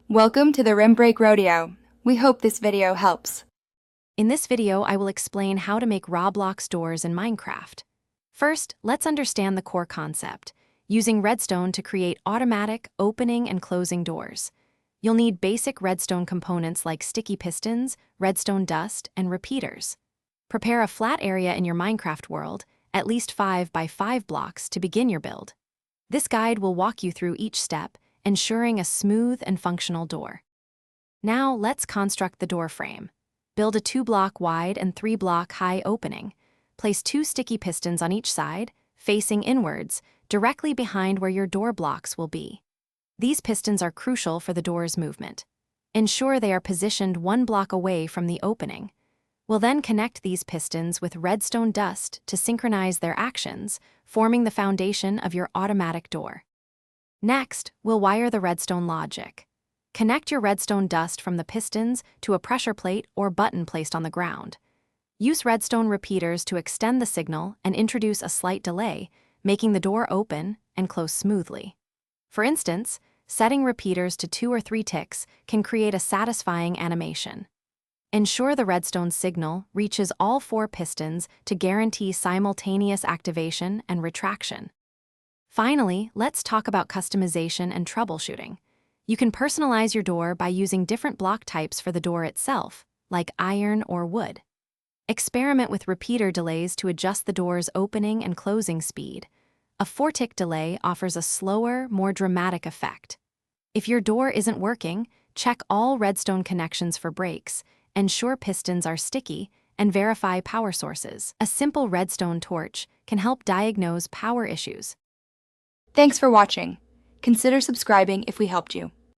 Welcome to the Rim Break Rodeo. We hope this video helps. In this video, I will explain how to make Roblox doors in Minecraft. First, let's understand the core concept, using redstone to create automatic opening and closing doors. You'll need basic redstone components like sticky pistons, redstone dust, and repeaters. Prepare a flat area in your Minecraft world, at least 5 by 5 blocks to begin your build. This guide will walk you through each step, ensuring a smooth and functional door. Now let's construct the door frame. Build a 2-block wide and 3-block high opening. Place 2 sticky pistons on each side, facing inwards, directly behind where your door blocks will be. These pistons are crucial for the door's movement. Ensure they are positioned 1 block away from the opening. We'll then connect these pistons with redstone dust to synchronize their actions, forming the foundation of your automatic door. Next, we'll wire the redstone logic. Connect your redstone dust from the pistons to a pressure plate or button placed on the ground. Use redstone repeaters to extend the signal and introduce a slight delay, making the door open and close smoothly. For instance, setting repeaters to 2 or 3 ticks can create a satisfying animation. Ensure the redstone signal reaches all 4 pistons to guarantee simultaneous activation and retraction. Finally, let's talk about customization and troubleshooting. You can personalize your door by using different block types for the door itself, like iron or wood. Experiment with repeater delays to adjust the door's opening and closing speed. A 4-tick delay offers a slower, more dramatic effect. If your door isn't working, check all redstone connections for breaks, ensure pistons are sticky, and verify power sources. A simple redstone torch can help diagnose power issues. Thanks for watching. Consider subscribing if we helped you.